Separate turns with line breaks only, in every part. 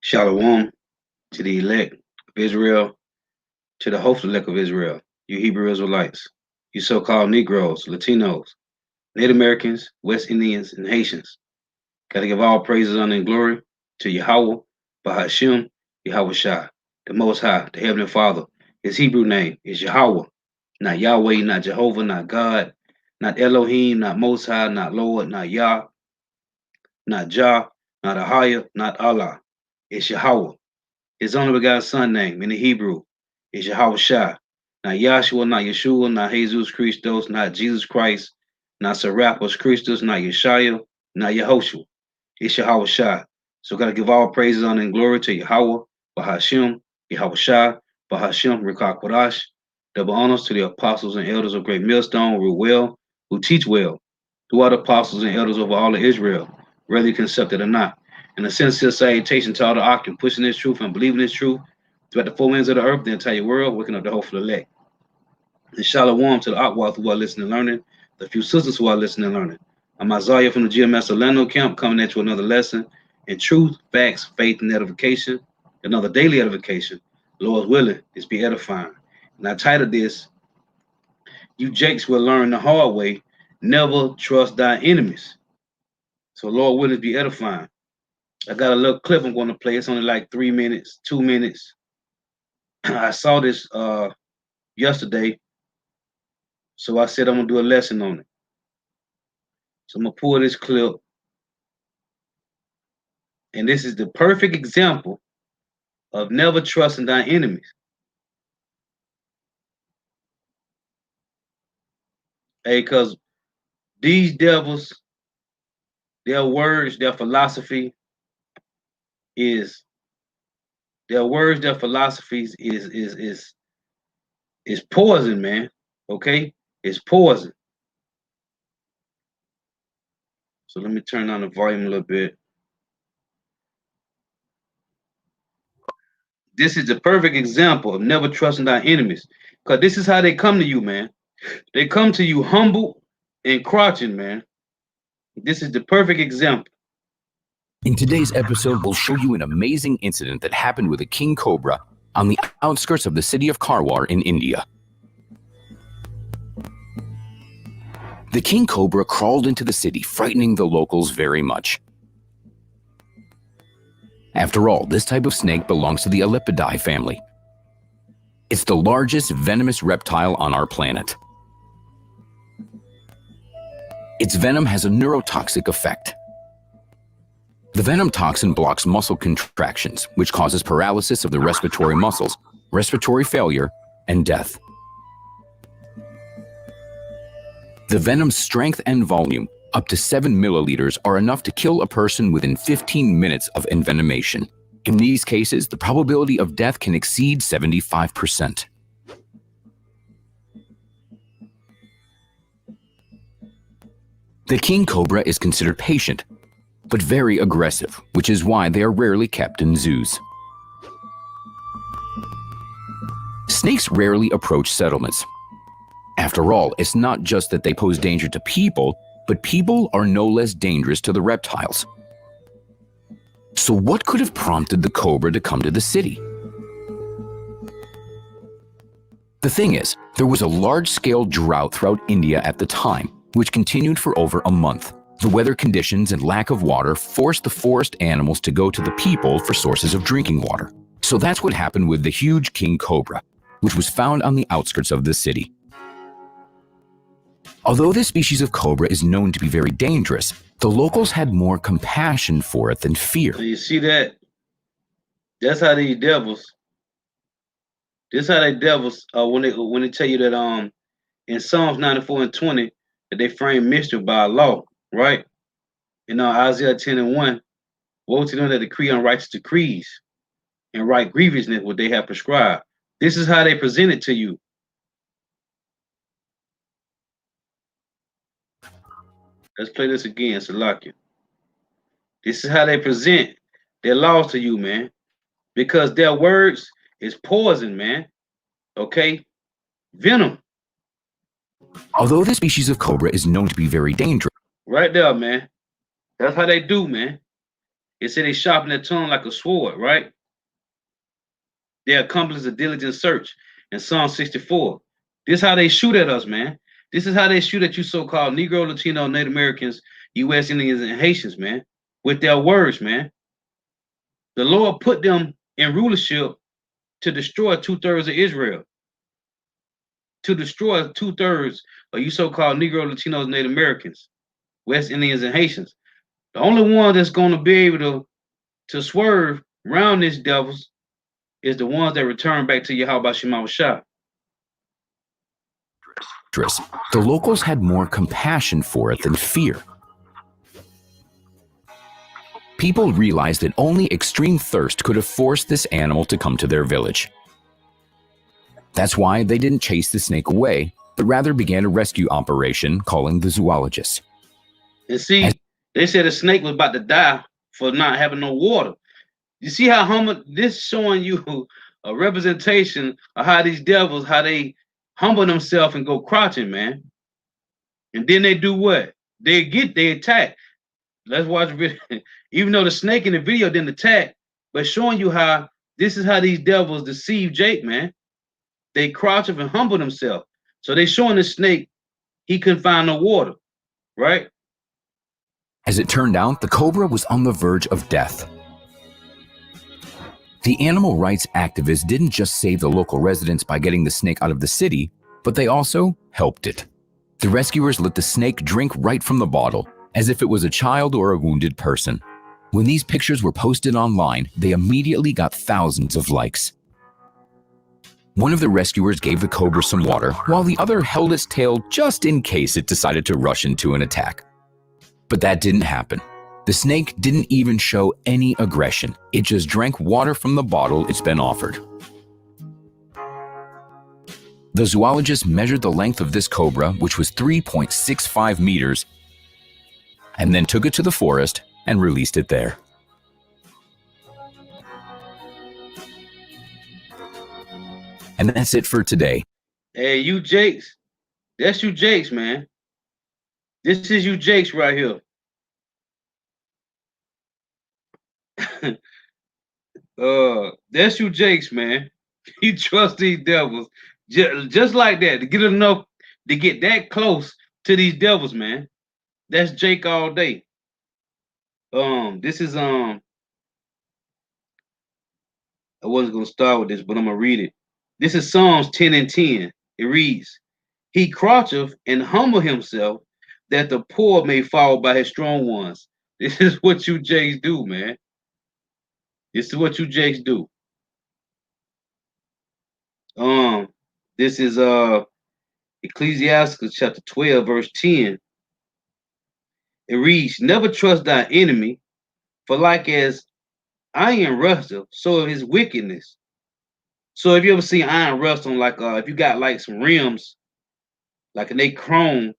Shalom to the elect of Israel, to the hopeful elect of Israel, you Hebrew Israelites, you so-called Negroes, Latinos, Native Americans, West Indians, and Haitians. Gotta give all praises, honor, and glory to Yahweh, Bahashim, Yahweh Shai, the Most High, the Heavenly Father. His Hebrew name is Yahweh, not Yahweh, not Jehovah, not God, not Elohim, not Most High, not Lord, not Yah, not Jah, not Ahia, not Allah. It's Yahweh. His only begotten son name in the Hebrew is Yahweh Shai. Not Yahshua, not Yeshua, not Jesus Christos, not Jesus Christ, not Serapis Christus, not Yeshua, not Yehoshua. It's Yahweh Shai. So gotta give all praises, honor, and glory to Yahweh, Bahashim, Yahweh Shai, Bahashim, Rikah Kodash. Double honors to the apostles and elders of Great Millstone, who well, who teach well, who are the apostles and elders over all of Israel, whether you can accept it or not. And a sincere salutation to all the Akim pushing this truth and believing this truth throughout the four winds of the earth, the entire world, waking up the hopeful elect. And shalom to the Akwath who are listening and learning, the few sisters who are listening and learning. I'm Isaiah from the GMS Orlando camp coming at you another lesson in truth, facts, faith, and edification. Another daily edification. Lord's willing is be edifying. And I titled this, You Jakes Will Learn the Hard Way, Never Trust Thy Enemies. So Lord willing be edifying. I got a little clip I'm going to play. It's only like 3 minutes, 2 minutes. I saw this yesterday, so I said I'm going to do a lesson on it. So I'm going to pull this clip. And this is the perfect example of never trusting thy enemies. Hey, because these devils, their words, their philosophy is their philosophies is poison, man. Okay? It's poison. So let me turn down the volume a little bit. This is the perfect example of never trusting thy enemies. Because this is how they come to you, man. They come to you humble and crouching, man. This is the perfect example.
In today's episode, we'll show you an amazing incident that happened with a king cobra on the outskirts of the city of Karwar in India. The king cobra crawled into the city, frightening the locals very much. After all, this type of snake belongs to the Alepidae family. It's the largest venomous reptile on our planet. Its venom has a neurotoxic effect. The venom toxin blocks muscle contractions, which causes paralysis of the respiratory muscles, respiratory failure, and death. The venom's strength and volume, up to 7 milliliters, are enough to kill a person within 15 minutes of envenomation. In these cases, the probability of death can exceed 75%. The king cobra is considered patient, but very aggressive, which is why they are rarely kept in zoos. Snakes rarely approach settlements. After all, it's not just that they pose danger to people, but people are no less dangerous to the reptiles. So what could have prompted the cobra to come to the city? The thing is, there was a large-scale drought throughout India at the time, which continued for over a month. The weather conditions and lack of water forced the forest animals to go to the people for sources of drinking water. So that's what happened with the huge king cobra, which was found on the outskirts of the city. Although this species of cobra is known to be very dangerous, the locals had more compassion for it than fear.
So you see that? That's how these devils. This how they devils when they tell you that in Psalms 94 and 20 that they frame mischief by law, right? In Isaiah 10 and 1, woe to them that decree unrighteous decrees and right grievousness what they have prescribed. This is how they present it to you. Let's play this again, Salakia. This is how they present their laws to you, man. Because their words is poison, man. Okay? Venom.
Although this species of cobra is known to be very dangerous.
Right there, man. That's how they do, man. It said they sharpen their tongue like a sword, right? They accomplish a diligent search in Psalm 64. This is how they shoot at us, man. This is how they shoot at you so-called Negro, Latino, Native Americans, U.S. Indians, and Haitians, man, with their words, man. The Lord put them in rulership to destroy 2/3 of Israel, to destroy 2/3 of you so-called Negro, Latinos, Native Americans, West Indians, and Haitians. The only one that's going to be able to swerve around these devils is the ones that return back to Yahweh Shema Shah.
The locals had more compassion for it than fear. People realized that only extreme thirst could have forced this animal to come to their village. That's why they didn't chase the snake away, but rather began a rescue operation calling the zoologists.
And see, they said the snake was about to die for not having no water. You see how humble this showing you a representation of how these devils, how they humble themselves and go crouching, man. And then they do what? They attack. Let's watch the video. Even though the snake in the video didn't attack, but showing you how this is how these devils deceive Jake, man. They crouch up and humble themselves. So they showing the snake he couldn't find no water, right?
As it turned out, the cobra was on the verge of death. The animal rights activists didn't just save the local residents by getting the snake out of the city, but they also helped it. The rescuers let the snake drink right from the bottle, as if it was a child or a wounded person. When these pictures were posted online, they immediately got thousands of likes. One of the rescuers gave the cobra some water, while the other held its tail just in case it decided to rush into an attack. But that didn't happen. The snake didn't even show any aggression. It just drank water from the bottle it's been offered. The zoologist measured the length of this cobra, which was 3.65 meters, and then took it to the forest and released it there. And that's it for today.
Hey, you Jakes. That's you Jakes, man. This is you Jakes right here. That's you Jakes, man. You trust these devils just like that, to get enough to get that close to these devils, man. That's Jake all day. This is I wasn't gonna start with this, but I'm gonna read it. This is Psalms 10 and 10. It reads, "He croucheth and humble himself, that the poor may fall by his strong ones." This is what you Jakes do, man. This is what you Jakes do. This is Ecclesiastes chapter 12, verse 10. It reads, "Never trust thy enemy, for like as iron rusteth, so is his wickedness." So if you ever see iron rust on, like if you got like some rims, like and they chrome,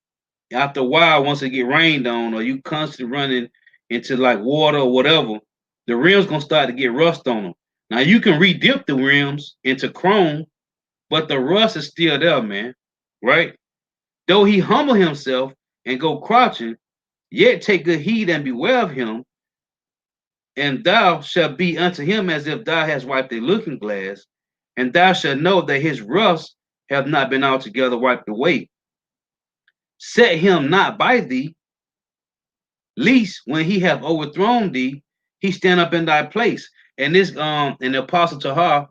after a while, once they get rained on, or you constantly running into like water or whatever, the rims gonna start to get rust on them. Now you can re-dip the rims into chrome, but the rust is still there, man. Right? Though he humble himself and go crouching, yet take good heed and beware of him, and thou shalt be unto him as if thou hast wiped a looking glass, and thou shalt know that his rust have not been altogether wiped away. Set him not by thee, lest when he have overthrown thee, he stand up in thy place. And this and the apostle Tahar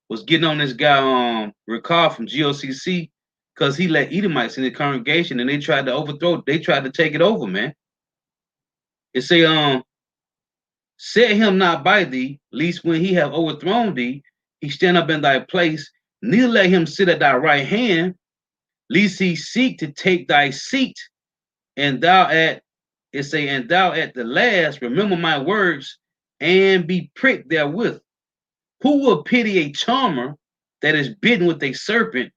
was getting on this guy Ricard from GOCC, because he let Edomites in the congregation and they tried to overthrow, they tried to take it over, man. It say set him not by thee, lest when he have overthrown thee, he stand up in thy place, neither let him sit at thy right hand, lest he seek to take thy seat, and thou at the last remember my words and be pricked therewith. Who will pity a charmer that is bitten with a serpent,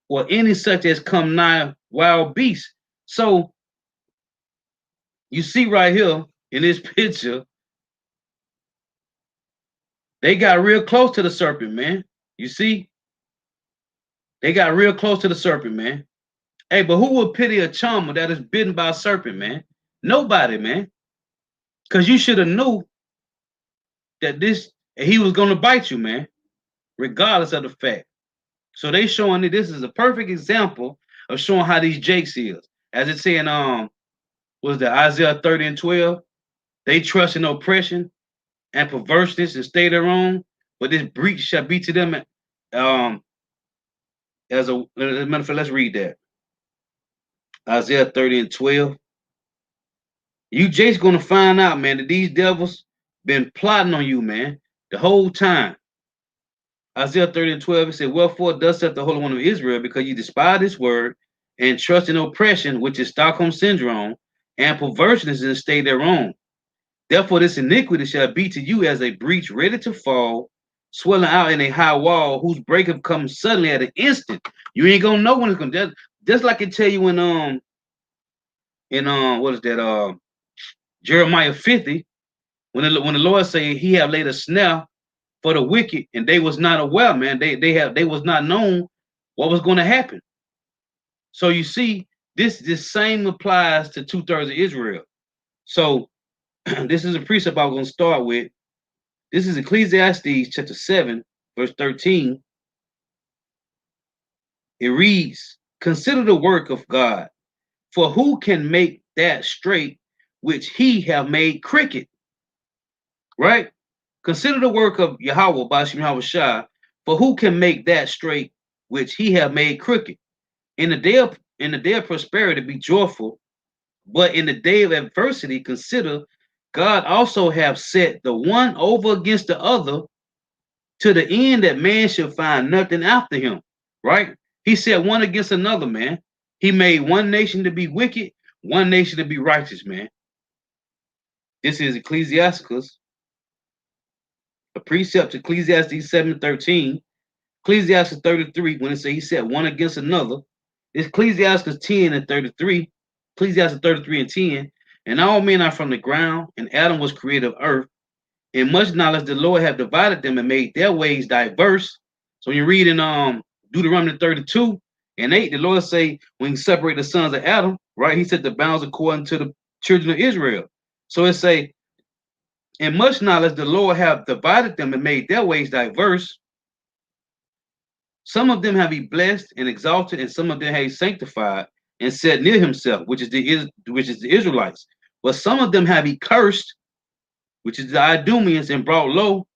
or any such as come nigh wild beast? So you see right here in this picture, they got real close to the serpent, man. You see? They got real close to the serpent, man. Hey, but who will pity a charmer that is bitten by a serpent, man? Nobody, man. Because you should have knew that he was gonna bite you, man, regardless of the fact. So they showing that this is a perfect example of showing how these Jakes is. As it saying, was the Isaiah 30 and 12, they trust in oppression and perverseness and stay their own, but this breach shall be to them um as a matter of fact, let's read that. Isaiah 30 and 12. You Jake's gonna find out, man, that these devils been plotting on you, man, the whole time. Isaiah 30 and 12, it said, wherefore thus saith the Holy One of Israel, because you despise this word and trust in oppression, which is Stockholm syndrome, and perverseness in the state thereon. Therefore, this iniquity shall be to you as a breach ready to fall, swelling out in a high wall, whose breakup comes suddenly at an instant. You ain't gonna know when it's gonna. Just like it tell you in what is that Jeremiah 50, when the Lord say He have laid a snare for the wicked, and they was not aware, man. They was not known what was going to happen. So you see, this same applies to 2/3 of Israel. So this is a precept I'm going to start with. This is Ecclesiastes chapter 7, verse 13. It reads, consider the work of God, for who can make that straight which He have made crooked? Right? Consider the work of Yahweh, Bashim Yahushua, for who can make that straight which He have made crooked? In the day of prosperity, be joyful, but in the day of adversity, consider God also have set the one over against the other, to the end that man shall find nothing after him. Right? He set one against another, man. He made one nation to be wicked, one nation to be righteous, man. This is Ecclesiasticus, a precept, Ecclesiastes 7:13, Ecclesiastes 33, when it says he set one against another. It's Ecclesiastes 10 and 33, Ecclesiastes 33 and 10. And all men are from the ground, and Adam was created of earth. In much knowledge, the Lord have divided them and made their ways diverse. So when you read in Deuteronomy 32 and 8, the Lord say, when He separate the sons of Adam, right, He set the bounds according to the children of Israel. So it say, in much knowledge, the Lord have divided them and made their ways diverse. Some of them have He blessed and exalted, and some of them have He sanctified and set near Himself, which is the Israelites. But some of them have He cursed, which is the Idumeans, and brought low,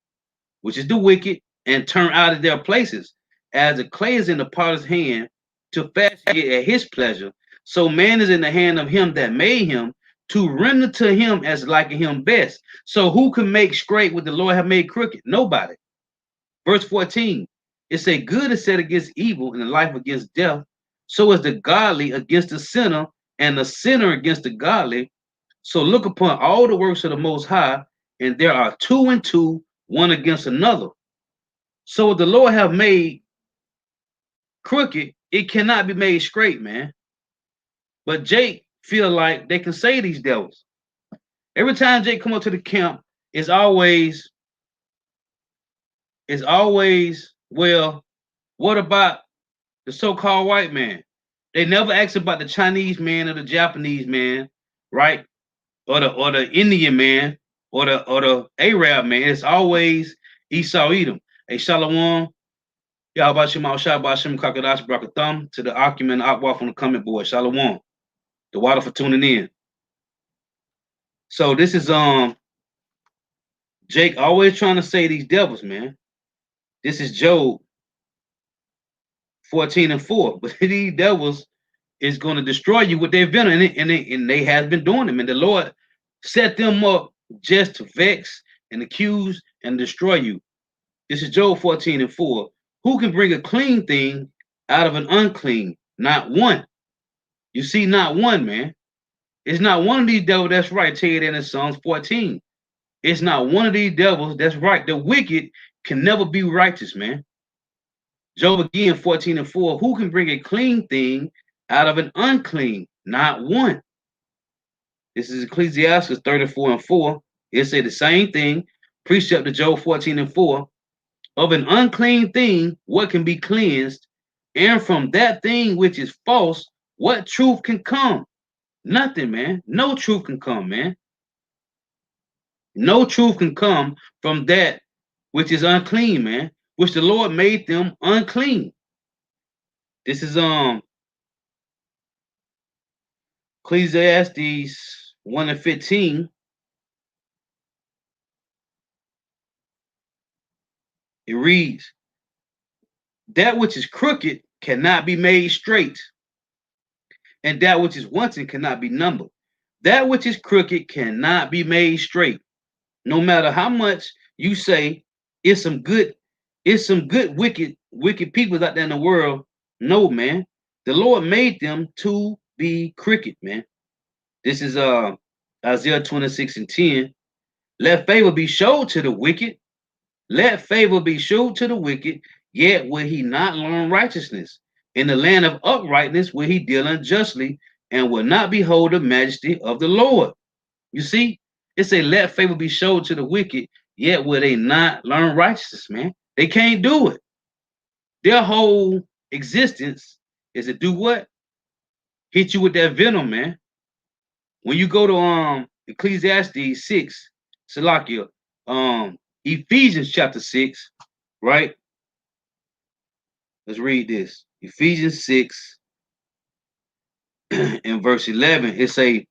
which is the wicked, and turned out of their places, as the clay is in the potter's hand, to fashion it at His pleasure. So man is in the hand of Him that made him, to render to Him as liking Him best. So who can make straight what the Lord have made crooked? Nobody. Verse 14, it say, good is set against evil, and the life against death. So is the godly against the sinner, and the sinner against the godly. So look upon all the works of the Most High, and there are two and two, one against another. So what the Lord have made crooked, it cannot be made straight, man. But Jake feel like they can say these devils. Every time Jake come up to the camp, it's always, well, what about the so-called white man? They never ask about the Chinese man or the Japanese man, right? Or the Indian man or the Arab man. It's always Esau Edom. Hey, Shalom. Yahbashim al-Shabashim Kakadash Brakatham, to the Akumen Akwaf from the comment board. Shalom. The water for tuning in. So this is Jake always trying to say these devils, man. This is Job 14 and 4. But these devils is going to destroy you with their venom, and they have been doing them. And the Lord set them up just to vex and accuse and destroy you. This is Job 14 and 4. Who can bring a clean thing out of an unclean? Not one. You see, not one, man. It's not one of these devils that's right. Tell you that in Psalms 14. It's not one of these devils that's right. The wicked can never be righteous, man. Job again 14 and 4. Who can bring a clean thing out of an unclean? Not one. This is Ecclesiastes 34 and 4. It say the same thing. Precept to Job 14 and 4. Of an unclean thing, what can be cleansed? And from that thing which is false, what truth can come? Nothing, man. No truth can come, man. No truth can come from that which is unclean, man, which the Lord made them unclean. This is Ecclesiastes 1 and 15. It reads, that which is crooked cannot be made straight, and that which is wanting cannot be numbered. That which is crooked cannot be made straight. No matter how much you say it's some good wicked people out there in the world. No, man. The Lord made them to be crooked, man. This is Isaiah 26 and 10. Let favor be showed to the wicked. Let favor be showed to the wicked, yet will he not learn righteousness. In the land of uprightness will he deal unjustly, and will not behold the majesty of the Lord. You see, it say, let favor be showed to the wicked, yet will they not learn righteousness, man. They can't do it. Their whole existence is to do what? Hit you with that venom, man. When you go to Ecclesiastes 6, Salakia, Ephesians chapter 6, right? Let's read this. Ephesians 6 in verse 11, it say,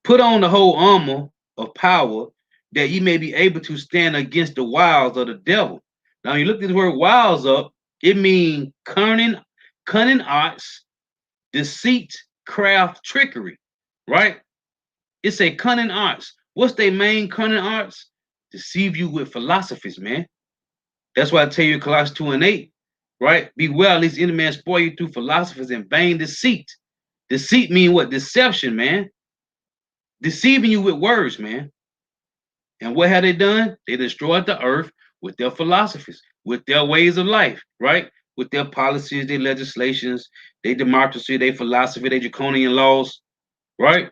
put on the whole armor of power that ye may be able to stand against the wiles of the devil. Now, you look this word wiles up, it means cunning arts, deceit, craft, trickery, right? It's a cunning arts. What's their main cunning arts? Deceive you with philosophies, man. That's why I tell you in Colossians 2 and 8, right? Beware lest any man spoil you through philosophies and vain deceit. Deceit mean what? Deception, man. Deceiving you with words, man. And what have they done? They destroyed the earth with their philosophies, with their ways of life, right? With their policies, their legislations, their democracy, their philosophy, their draconian laws, right?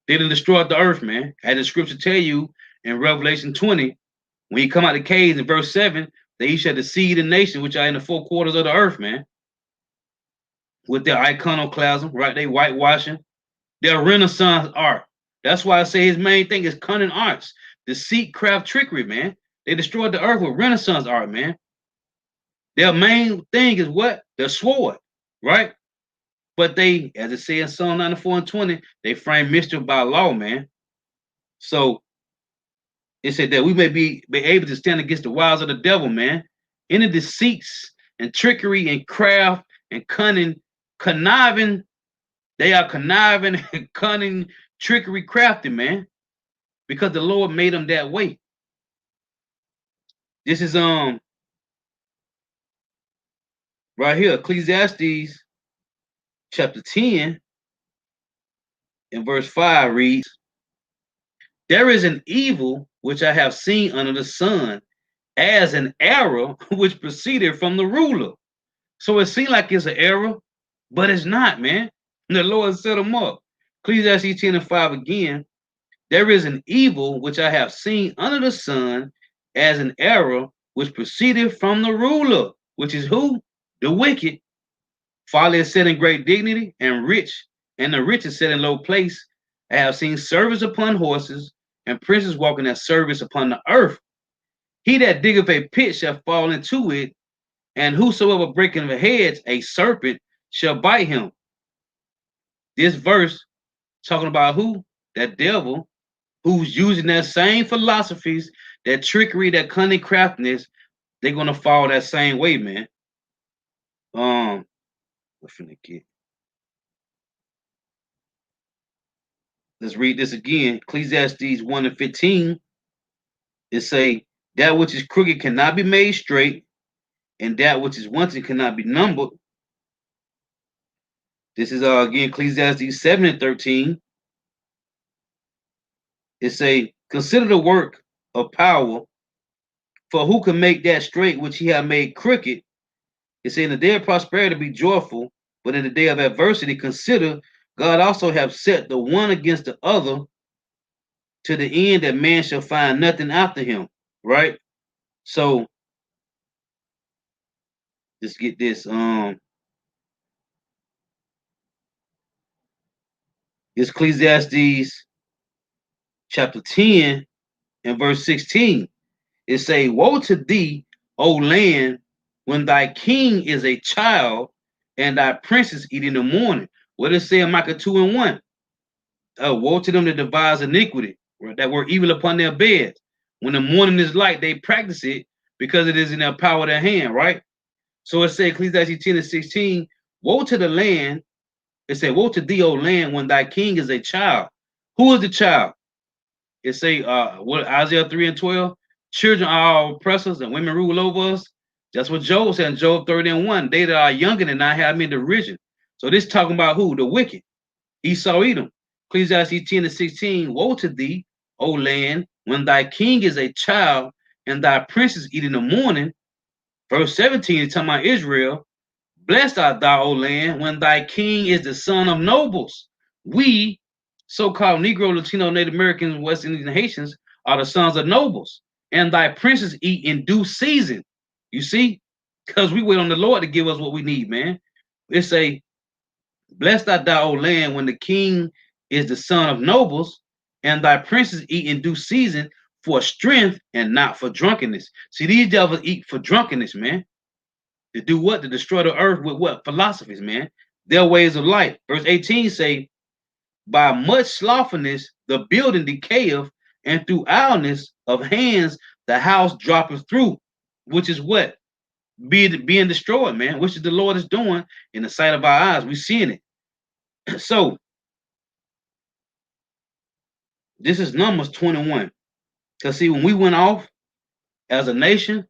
They done destroyed the earth, man. As the scripture tell you in Revelation 20, when you come out of the caves in verse 7, they each shall deceive the nation which are in the four quarters of the earth, man. With their iconoclasm, right? They whitewashing, their Renaissance art. That's why I say his main thing is cunning arts, deceit, craft, trickery, man. They destroyed the earth with Renaissance art, man. Their main thing is what? Their sword, right? But they, as it says in Psalm 94 and 20, they frame mischief by law, man. So it said that we may be able to stand against the wiles of the devil, man. Any deceits and trickery and craft and conniving, they are conniving and cunning, trickery, crafty, man, because the Lord made them that way. This is right here, Ecclesiastes chapter 10 and verse 5 reads, there is an evil which I have seen under the sun, as an error which proceeded from the ruler. So it seems like it's an error, but it's not, man. And the Lord set them up. Ecclesiastes 10 and 5 again. There is an evil which I have seen under the sun, as an error which proceeded from the ruler, which is who? The wicked. Folly is set in great dignity, and the rich is set in low place. I have seen servants upon horses, and princes walking at service upon the earth. He that diggeth a pit shall fall into it, and whosoever breaketh the heads, a serpent shall bite him. This verse talking about who? That devil, who's using that same philosophies, that trickery, that cunning craftiness. They're gonna fall that same way, man. We're finna get. Let's read this again. Ecclesiastes 1 and 15. It say, that which is crooked cannot be made straight, and that which is wanting cannot be numbered. This is again Ecclesiastes 7 and 13. It say, consider the work of power, for who can make that straight which he have made crooked? It say, in the day of prosperity be joyful, but in the day of adversity consider God also have set the one against the other, to the end that man shall find nothing after him. Right? So let's get this. It's Ecclesiastes chapter 10 in verse 16, it say, woe to thee, O land, when thy king is a child and thy princes eat in the morning. What does it say in Micah 2 and 1? Woe to them that devise iniquity, that were evil upon their beds. When the morning is light, they practice it because it is in their power of their hand, right? So it says, Ecclesiastes 10 and 16, woe to the land. It said, woe to thee, O land, when thy king is a child. Who is the child? It say, what Isaiah 3 and 12, children are our oppressors and women rule over us. That's what Job said in Job 30 and 1. They that are younger than I have me in derision. So this talking about who? The wicked. Esau, Edom. Ecclesiastes 10 and 16, woe to thee, O land, when thy king is a child and thy princes eat in the morning. Verse 17 is talking about Israel. Blessed art thou, O land, when thy king is the son of nobles. We, so-called Negro, Latino, Native Americans, West Indian Haitians, are the sons of nobles, and thy princes eat in due season. You see? Because we wait on the Lord to give us what we need, man. It's a blessed art thou, O land, when the king is the son of nobles, and thy princes eat in due season for strength and not for drunkenness. See, these devils eat for drunkenness, man. To do what? To destroy the earth with what? Philosophies, man. Their ways of life. Verse 18 say, by much slothfulness the building decayeth, and through idleness of hands the house droppeth through. Which is what? Being destroyed, man. Which is the Lord is doing in the sight of our eyes. We're seeing it. So, this is Numbers 21. Because see, when we went off as a nation,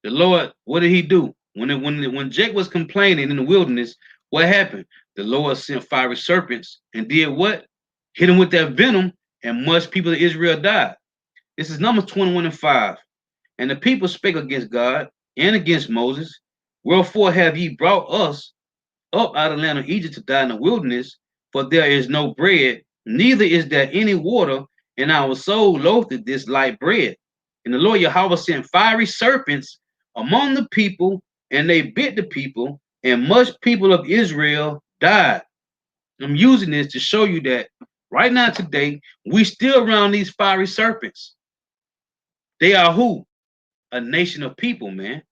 the Lord, what did he do? When Jake was complaining in the wilderness, what happened? The Lord sent fiery serpents and did what? Hit him with that venom, and much people of Israel died. This is Numbers 21 and 5. And the people spake against God and against Moses. Wherefore have ye brought us up out of the land of Egypt to die in the wilderness? For there is no bread, neither is there any water, and our soul loatheth this light bread. And the Lord Yahweh sent fiery serpents among the people, and they bit the people, and much people of Israel died. I'm using this to show you that right now today, we still around these fiery serpents. They are who? A nation of people, man.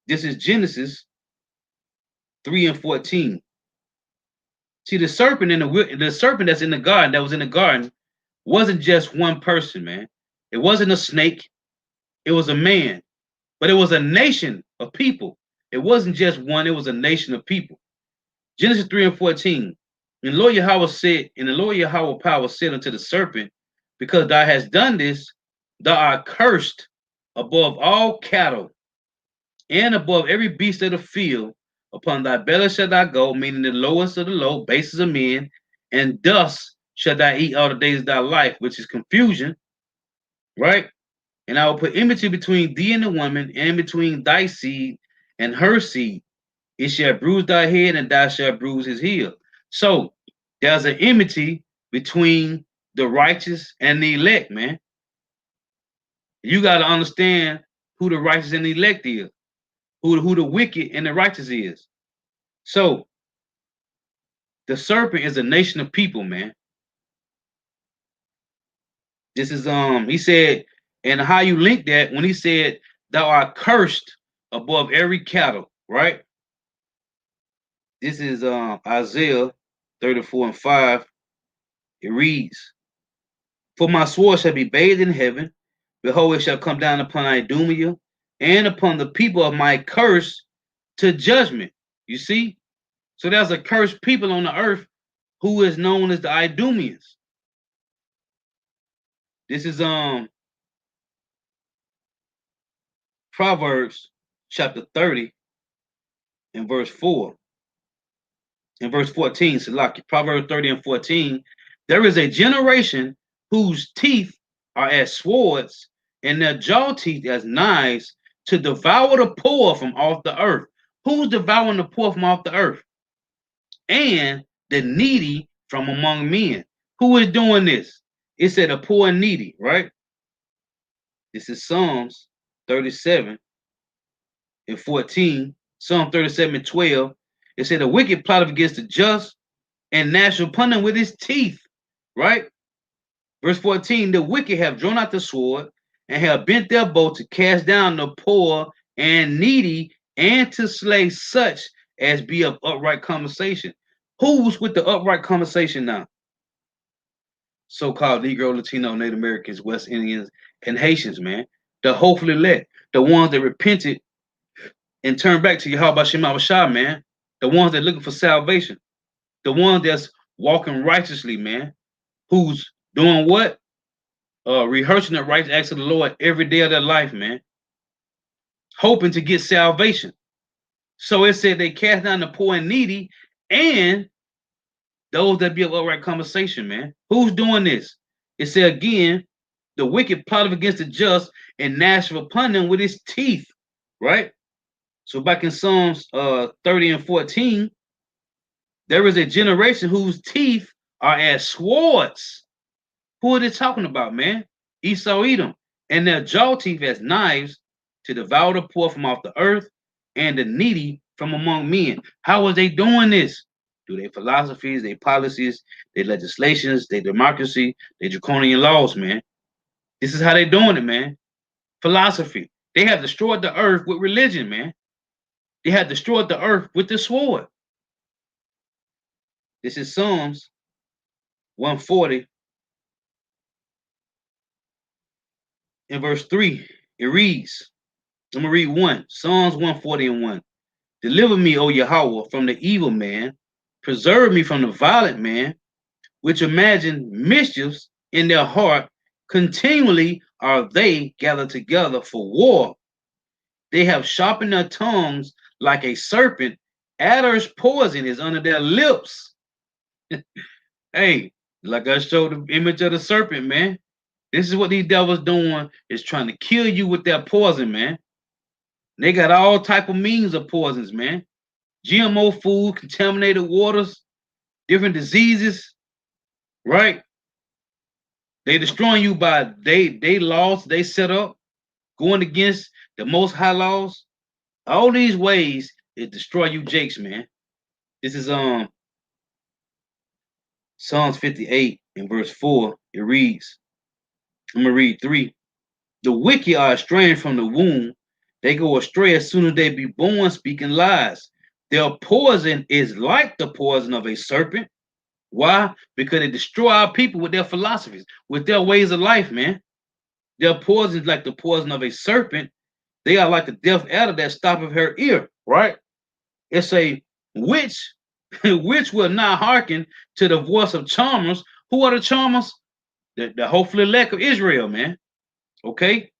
This is Genesis 3 and 14. See, the serpent that's in the garden, that was in the garden, wasn't just one person, man. It wasn't a snake. It was a man. But it was a nation of people. It wasn't just one, it was a nation of people. Genesis 3 and 14. And the Lord Yahweh said, and the Lord Yahweh power said unto the serpent, because thou hast done this, thou art cursed above all cattle and above every beast of the field. Upon thy belly shalt thou go, meaning the lowest of the low, bases of men, and dust shalt thou eat all the days of thy life, which is confusion, right? And I will put enmity between thee and the woman, and between thy seed and her seed. It shall bruise thy head, and thou shalt bruise his heel. So there's an enmity between the righteous and the elect, man. You got to understand who the righteous and the elect is, who the wicked and the righteous is. So the serpent is a nation of people, man. This is he said, and how you link that when he said, thou art cursed above every cattle, right? This is Isaiah 34 and 5. It reads, for my sword shall be bathed in heaven. Behold, it shall come down upon Idumea and upon the people of my curse to judgment. You see? So there's a cursed people on the earth who is known as the Idumeans. This is Proverbs chapter 30 and verse 4. In verse 14, Salaki, Proverbs 30 and 14, there is a generation whose teeth are as swords and their jaw teeth as knives to devour the poor from off the earth. Who's devouring the poor from off the earth? And the needy from among men. Who is doing this? It said the poor and needy, right? This is Psalms 37 and 14, Psalm 37 and 12. It said the wicked plot against the just and gnasheth upon them with his teeth, right? Verse 14, the wicked have drawn out the sword and have bent their bow to cast down the poor and needy and to slay such as be of upright conversation. Who's with the upright conversation now? So-called Negro, Latino, Native Americans, West Indians, and Haitians, man. The hopefully elect, the ones that repented and turned back to Yahweh Shem Shah, man. The ones that looking for salvation. The ones that's walking righteously, man. Who's doing what? Rehearsing the righteous acts of the Lord every day of their life, man. Hoping to get salvation. So it said they cast down the poor and needy and those that be of upright conversation, man. Who's doing this? It said again, the wicked plotted against the just and gnashed upon them with his teeth, right? So back in Psalms 30 and 14, there is a generation whose teeth are as swords. Who are they talking about, man? Esau, Edom, and their jaw teeth as knives to devour the poor from off the earth and the needy from among men. How are they doing this? Through their philosophies, their policies, their legislations, their democracy, their draconian laws, man. This is how they're doing it, man. Philosophy. They have destroyed the earth with religion, man. They have destroyed the earth with the sword. This is Psalms 140 in verse 3. It reads, I'm going to read 1. Psalms 140 and 1. Deliver me, O Yahweh, from the evil man. Preserve me from the violent man, which imagine mischiefs in their heart. Continually are they gathered together for war. They have sharpened their tongues like a serpent. Adder's poison is under their lips. Hey, like I showed the image of the serpent, man. This is what these devils doing, is trying to kill you with their poison, man. They got all type of means of poisons, man. GMO food, contaminated waters, different diseases, right? They destroying you by they laws they set up, going against the most high laws. All these ways it destroy you, Jakes, man. This is Psalms 58 in verse 4. It reads, I'm gonna read 3. The wicked are estranged from the womb. They go astray as soon as they be born, speaking lies. Their poison is like the poison of a serpent. Why? Because they destroy our people with their philosophies, with their ways of life, man. Their poison is like the poison of a serpent. They are like a deaf adder that stoppeth her ear, right? It's a witch, which will not hearken to the voice of charmers. Who are the charmers? The hopefully elect of Israel, man. Okay?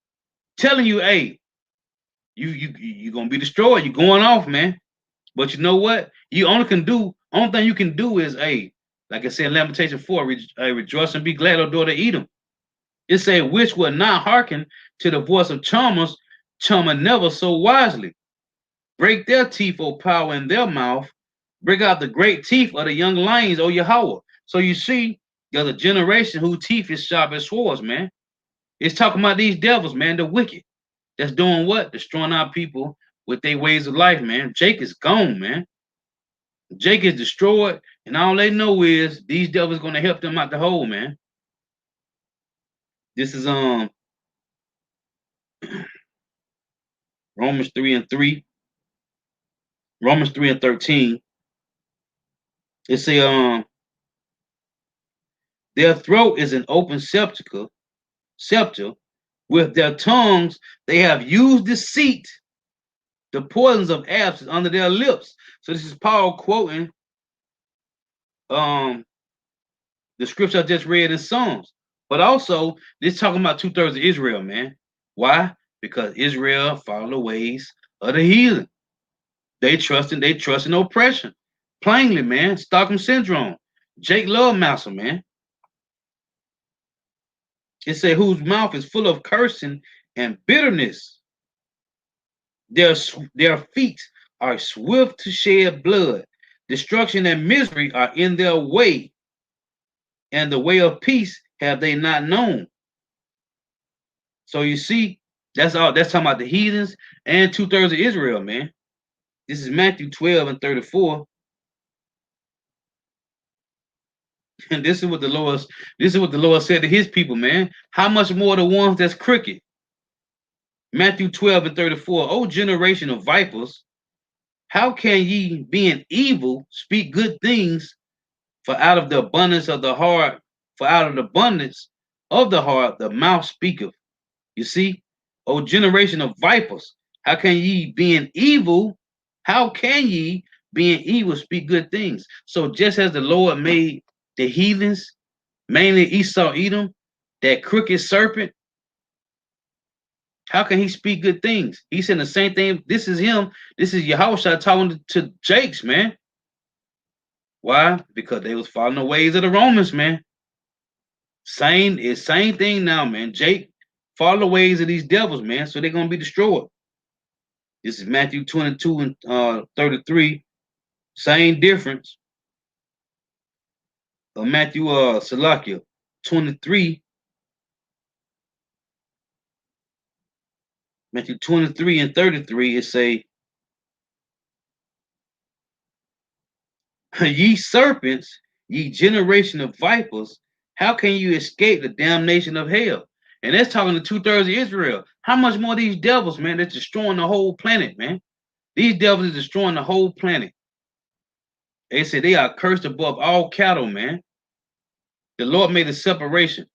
Telling you, hey, you're gonna be destroyed. You're going off, man. But you know what? Only thing you can do is, hey, like I said in Lamentation 4, rejoice and be glad, O daughter Edom. It say, which will not hearken to the voice of charmers, charmer never so wisely. Break their teeth, O power, in their mouth. Break out the great teeth of the young lions, O Yahweh. So you see, there's a generation whose teeth is sharp as swords, man. It's talking about these devils, man, the wicked. That's doing what? Destroying our people with their ways of life, man. Jake is gone, man. Jake is destroyed, and all they know is these devils gonna help them out the hole, man. This is Romans 3 and 3. Romans 3 and 13. It say their throat is an open scepter. With their tongues they have used deceit. The poisons of apes is under their lips. So this is Paul quoting the scripture I just read in Psalms. But also, this talking about 2/3 of Israel, man. Why? Because Israel follow the ways of the heathen. They trust in oppression. Plainly, man. Stockholm syndrome. Jake Love Master, man. It say whose mouth is full of cursing and bitterness. Their feet are swift to shed blood. Destruction and misery are in their way, and the way of peace have they not known. So you see, that's all. That's talking about the heathens and 2/3 of Israel, man. This is Matthew 12 and 34. And this is what the Lord said to his people, man. How much more the ones that's crooked? Matthew 12 and 34. O generation of vipers, how can ye, being evil, speak good things? For out of the abundance of the heart, for out of the abundance of the heart, the mouth speaketh. You see, O generation of vipers, how can ye, being evil, how can ye, being evil, speak good things? So just as the Lord made the heathens, mainly Esau, Edom, that crooked serpent, how can he speak good things? He said the same thing. This is him. This is Yahushua talking to Jakes, man. Why? Because they was following the ways of the Romans, man. Same thing now, man. Jake follow the ways of these devils, man. So they're gonna be destroyed. This is Matthew 22 and 33. Same difference. Matthew Salakia 23. Matthew 23 and 33, it say, ye serpents, ye generation of vipers, how can you escape the damnation of hell? And that's talking to 2/3 of Israel. How much more these devils, man? They're destroying the whole planet, man. These devils are destroying the whole planet. They say they are cursed above all cattle, man. The Lord made a separation.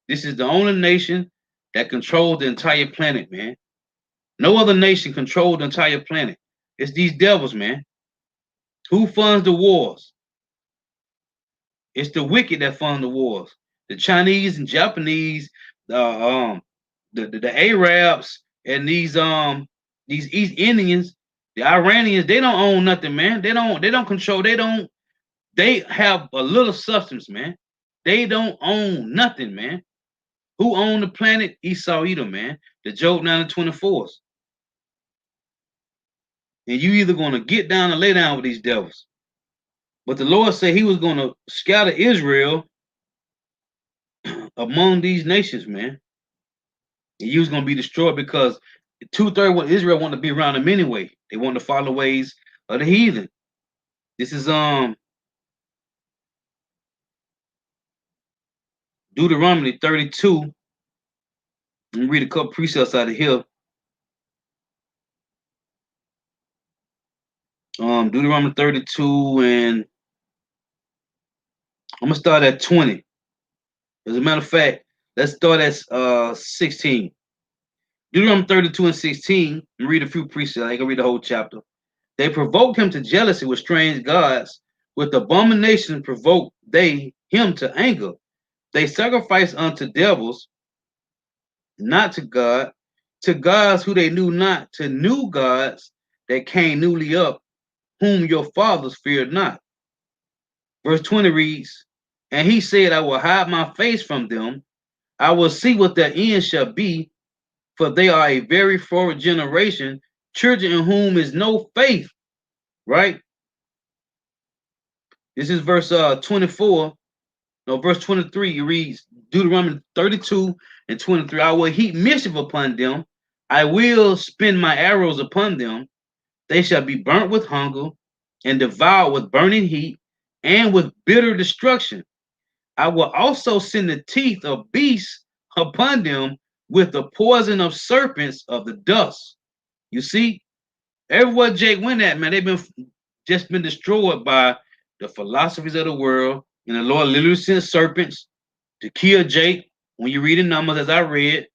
This is the only nation that controls the entire planet, man. No other nation controls the entire planet. It's these devils, man. Who funds the wars? It's the wicked that fund the wars. The Chinese and Japanese, the Arabs and these East Indians, the Iranians, they don't own nothing, man. They don't control, they have a little substance, man. They don't own nothing, man. Who owned the planet? Esau Edom, man. The Job 9 and 24s. And you either gonna get down and lay down with these devils. But the Lord said he was gonna scatter Israel among these nations, man. And you was gonna be destroyed because 2/3 of Israel want to be around them anyway. They want to follow the ways of the heathen. This is Deuteronomy 32. Let me read a couple precepts out of here. Deuteronomy 32, and I'm gonna start at 20. As a matter of fact, let's start at 16. Deuteronomy 32 and 16, and read a few precepts. I ain't gonna read the whole chapter. They provoked him to jealousy with strange gods. With abomination provoked they him to anger. They sacrificed unto devils, not to God, to gods who they knew not, to new gods that came newly up, whom your fathers feared not. Verse 20 reads, and he said, I will hide my face from them. I will see what their end shall be, for they are a very forward generation, children in whom is no faith. Right? This is verse 24. No, verse 23, it reads, Deuteronomy 32 and 23. I will heap mischief upon them. I will spin my arrows upon them. They shall be burnt with hunger and devoured with burning heat and with bitter destruction. I will also send the teeth of beasts upon them with the poison of serpents of the dust. You see, everywhere Jake went at, man, they've been destroyed by the philosophies of the world. And the Lord literally sent serpents to kill Jake. When you read the numbers, as I read,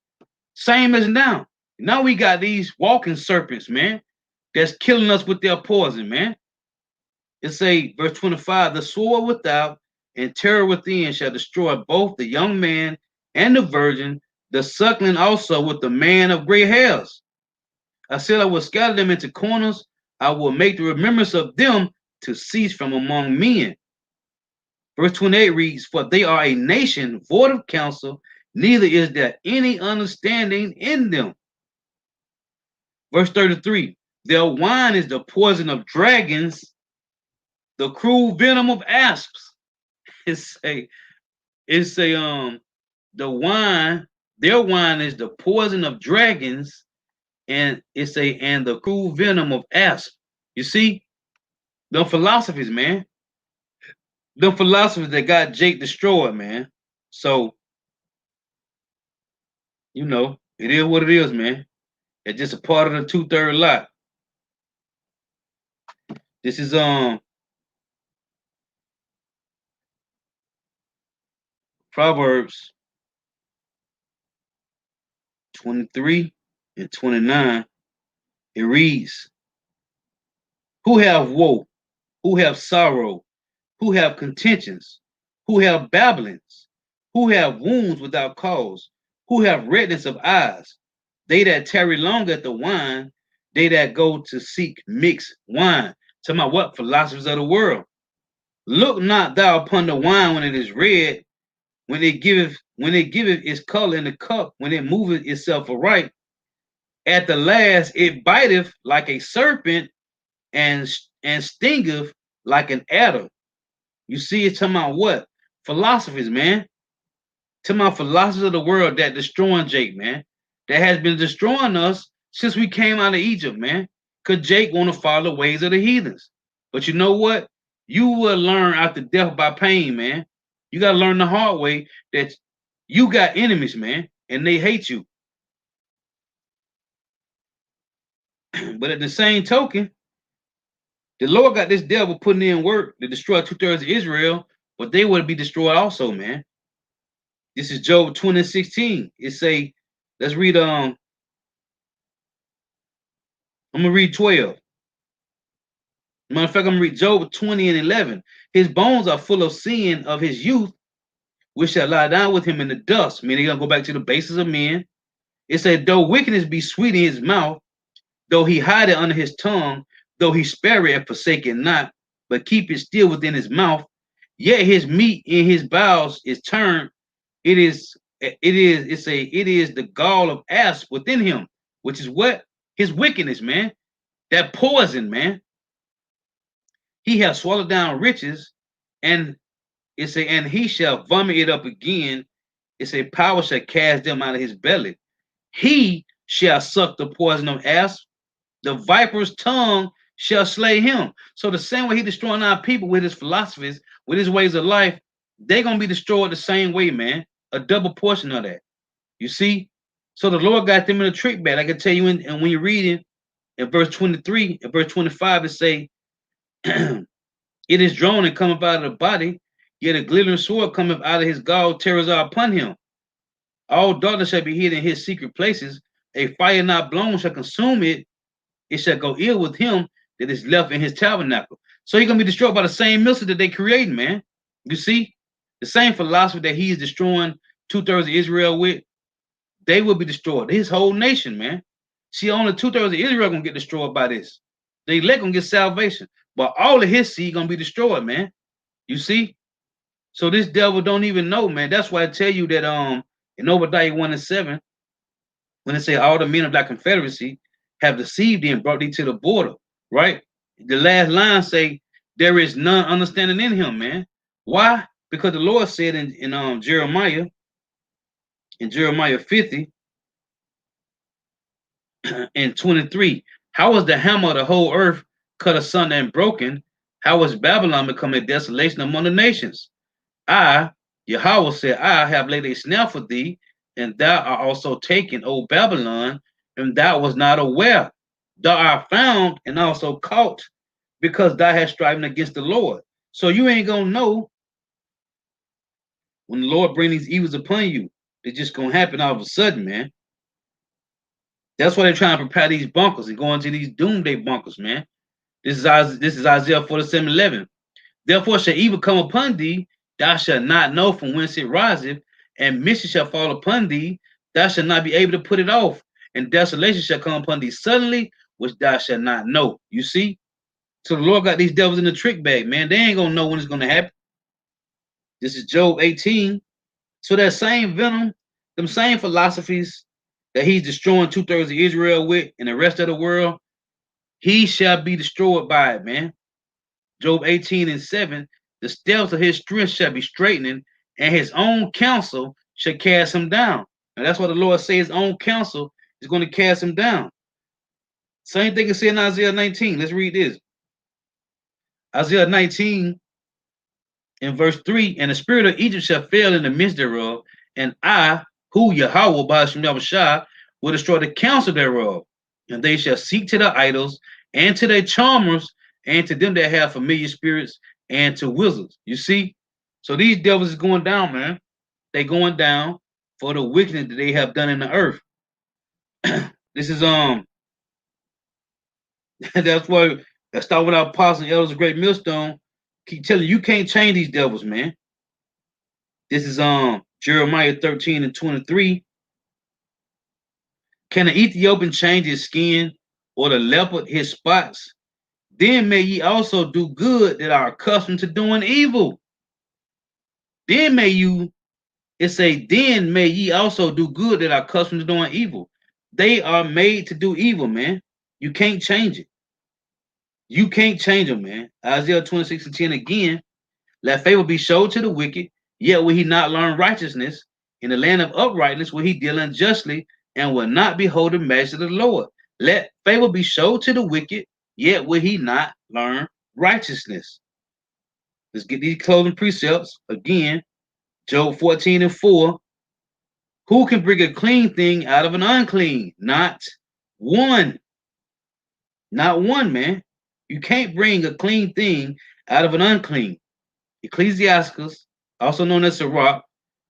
same as now. Now we got these walking serpents, man, that's killing us with their poison, man. It say, verse 25, the sword without and terror within shall destroy both the young man and the virgin, the suckling also with the man of gray hairs. I said I will scatter them into corners. I will make the remembrance of them to cease from among men. Verse 28 reads, for they are a nation void of counsel, neither is there any understanding in them. Verse 33, their wine is the poison of dragons, the cruel venom of asps. The wine, their wine is the poison of dragons, and and the cruel venom of asps. You see, the philosophies, man. The philosophers that got Jake destroyed, man. So, you know, it is what it is, man. It's just a part of the 2/3 lot. This is Proverbs 23 and 29. It reads, who have woe, who have sorrow, who have contentions, who have babblings, who have wounds without cause, who have redness of eyes, they that tarry long at the wine, they that go to seek mixed wine. Tell me what? Philosophers of the world. Look not thou upon the wine when it is red, when it giveth its color in the cup, when it moveth itself aright. At the last it biteth like a serpent and stingeth like an adder. You see, it's talking about what? Philosophies, man. Talking about philosophers of the world that destroying Jake, man. That has been destroying us since we came out of Egypt, man. Because Jake want to follow the ways of the heathens. But you know what? You will learn after death by pain, man. You got to learn the hard way that you got enemies, man, and they hate you. But at the same token, the Lord got this devil putting in work to destroy 2/3 of Israel, but they would be destroyed also, man. This is Job 20:16. It say, let's read I'm gonna read 12. Matter of fact, I'm gonna read Job 20 and 11. His bones are full of sin of his youth, which shall lie down with him in the dust. Meaning, he's gonna go back to the basis of men. It said, though wickedness be sweet in his mouth, though he hide it under his tongue, though he spare it and forsake it not, but keep it still within his mouth, yet his meat in his bowels is turned. It is the gall of asp within him, which is what? His wickedness, man. That poison, man. He has swallowed down riches, and and he shall vomit it up again. It's a power shall cast them out of his belly. He shall suck the poison of asp. The viper's tongue shall slay him. So the same way he destroying our people with his philosophies, with his ways of life, they're gonna be destroyed the same way, man. A double portion of that. You see? So the Lord got them in a trick bag. I can tell you, and when you're reading in verse 23, in verse 25, it say, it is drawn and cometh out of the body, yet a glittering sword cometh out of his gall, terrors are upon him. All darkness shall be hid in his secret places. A fire not blown shall consume it. It shall go ill with him that is left in his tabernacle. So he's gonna be destroyed by the same missile that they created, man. You see, the same philosophy that he is destroying 2/3 of Israel with, they will be destroyed. His whole nation, man. See, only 2/3 of Israel gonna get destroyed by this. The elect gonna get salvation, but all of his seed gonna be destroyed, man. You see? So this devil don't even know, man. That's why I tell you that in Obadiah 1 and 7, when they say all the men of that confederacy have deceived thee and brought thee to the border, right? The last line say there is none understanding in him, man. Why? Because the Lord said in Jeremiah 50 and 23, how was the hammer of the whole earth cut asunder and broken? How was Babylon become a desolation among the nations? I, Yahweh said, I have laid a snare for thee, and thou art also taken, O Babylon, and thou was not aware. Thou art found and also caught, because thou hast striven against the Lord. So you ain't gonna know when the Lord bring these evils upon you. It's just gonna happen all of a sudden, man. That's why they're trying to prepare these bunkers and go into these doomsday bunkers, man. This is Isaiah 47:11. Therefore shall evil come upon thee, thou shalt not know from whence it riseth, and mischief shall fall upon thee, thou shalt not be able to put it off, and desolation shall come upon thee suddenly, which thou shalt not know. You see? So the Lord got these devils in the trick bag, man. They ain't gonna know when it's gonna happen. This is Job 18. So that same venom, them same philosophies that he's destroying 2/3 of Israel with and the rest of the world, he shall be destroyed by it, man. Job 18 and 7, the steps of his strength shall be straightening, and his own counsel shall cast him down. And that's what the Lord says, his own counsel is going to cast him down. Same thing is said in Isaiah 19. Let's read this. Isaiah 19 In verse 3, and the spirit of Egypt shall fail in the midst thereof, and I, who Yahweh Ba'ashem Yahushua, will destroy the counsel thereof. And they shall seek to the idols, and to their charmers, and to them that have familiar spirits, and to wizards. You see? So these devils is going down, man. They going down for the wickedness that they have done in the earth. This is that's why let's start with our apostles and elders of great millstone. Keep telling you can't change these devils, man. This is Jeremiah 13 and 23. Can the Ethiopian change his skin, or the leopard his spots? Then may ye also do good that are accustomed to doing evil. Then may you, it say, then may ye also do good that are accustomed to doing evil. They are made to do evil, man. You can't change it. You can't change them, man. Isaiah 26 and 10 again. Let favor be showed to the wicked, yet will he not learn righteousness. In the land of uprightness will he deal unjustly, and will not behold the measure of the Lord. Let favor be showed to the wicked, yet will he not learn righteousness. Let's get these closing precepts. Again, Job 14 and 4. Who can bring a clean thing out of an unclean? Not one. Not one, man. You can't bring a clean thing out of an unclean. Ecclesiasticus, also known as Sirach,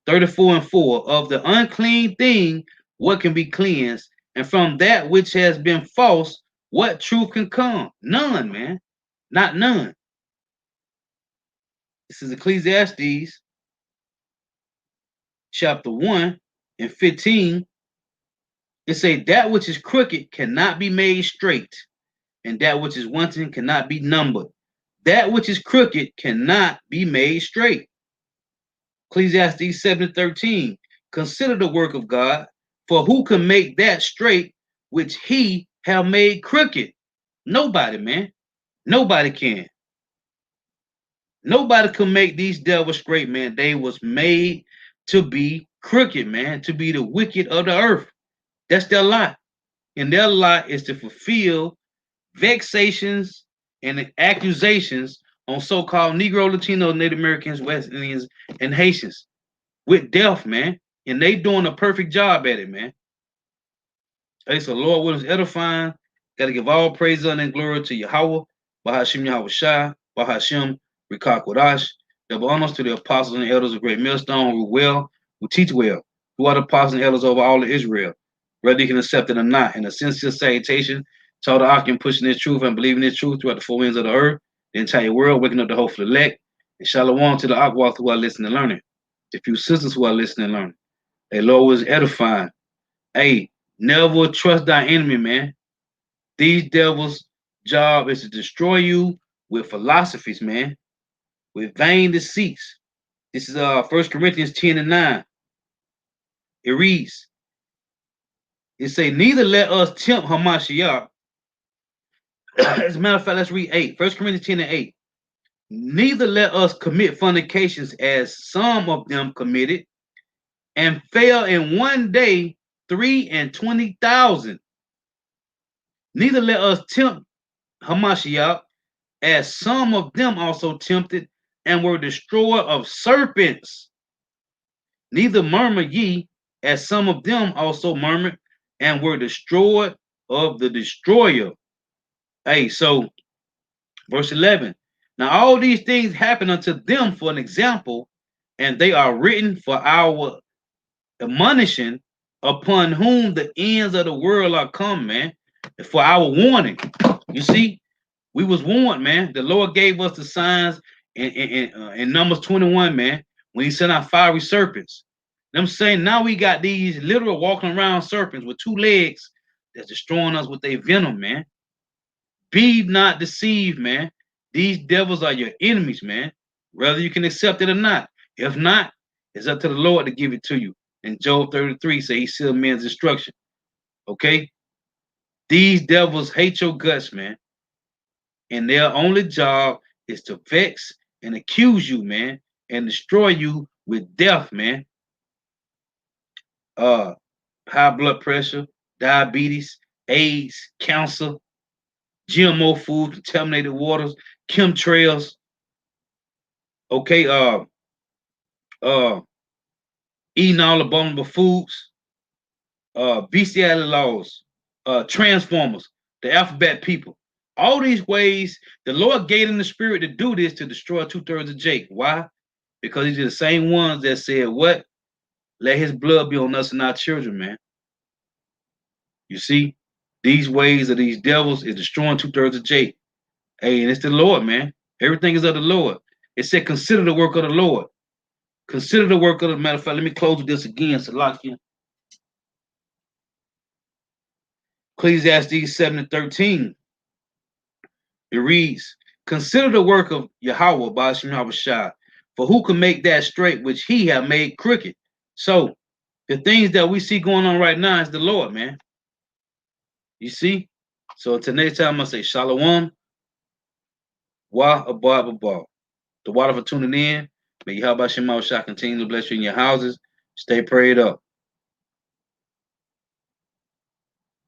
34 and 4. Of the unclean thing, what can be cleansed? And from that which has been false, what truth can come? None, man. Not none. This is Ecclesiastes chapter 1 and 15. It say that which is crooked cannot be made straight, and that which is wanting cannot be numbered. That which is crooked cannot be made straight. Ecclesiastes 7:13. Consider the work of God, for who can make that straight which he have made crooked? Nobody, man. Nobody can. Nobody can make these devils straight, man. They was made to be crooked, man, to be the wicked of the earth. That's their lot. And their lot is to fulfill vexations and accusations on so-called Negro, Latino, Native Americans, West Indians, and Haitians with death, man. And they doing a perfect job at it, man. Hey, so Lord Williams edifying. Got to give all praise and glory to Yahweh, Bahashim Yahweh Shai, Bahashim Rikak Wadash. Double honors to the apostles and elders of Great Millstone who teach well, who are the apostles and elders over all of Israel, whether you can accept it or not. And a sincere salutation to all the Akim pushing this truth and believing this truth throughout the four winds of the earth, the entire world, waking up the hopeful elect. And shalom to the Akwath who are listening and learning, the few sisters who are listening and learning. Hey, Lord was edifying. Hey, never trust thy enemy, man. These devils' job is to destroy you with philosophies, man, with vain deceits. This is 1 Corinthians 10 and 9. It reads, it say, neither let us tempt Hamashiach. As a matter of fact, let's read 8. 1 Corinthians 10 and 8. Neither let us commit fornications as some of them committed, and fell in one day 23,000. Neither let us tempt Hamashiach, as some of them also tempted and were destroyed of serpents. Neither murmur ye, as some of them also murmured and were destroyed of the destroyer. Hey, so verse 11. Now all these things happen unto them for an example, and they are written for our admonishing, upon whom the ends of the world are come, man, for our warning. You see, we was warned, man. The Lord gave us the signs in Numbers 21, man, when he sent out fiery serpents. I'm saying now we got these literal walking around serpents with two legs that's destroying us with their venom, man. Be not deceived, man. These devils are your enemies, man, whether you can accept it or not. If not, it's up to the Lord to give it to you. And Job 33 say he sealed men's destruction. Okay? These devils hate your guts, man. And their only job is to vex and accuse you, man, and destroy you with death, man. High blood pressure, diabetes, AIDS, cancer, GMO food, contaminated waters, chemtrails, Okay, eating all abominable foods, bestiality laws, transformers, the alphabet people. All these ways, the Lord gave them the spirit to do this to destroy 2/3 of Jake. Why? Because these are the same ones that said, what? Let his blood be on us and our children, man. You see, these ways of these devils is destroying 2/3 of Jake. Hey, and it's the Lord, man. Everything is of the Lord. It said, consider the work of the Lord. Consider the work of the matter of fact. Let me close with this again, Salakia. Ecclesiastes 7:13. It reads, consider the work of Yahweh by Shah, for who can make that straight which he have made crooked? So the things that we see going on right now is the Lord, man. You see? So until next time, I say Shalom, Wa Abba Abba. The water for tuning in. May Yahweh Shah continue to bless you in your houses. Stay prayed up.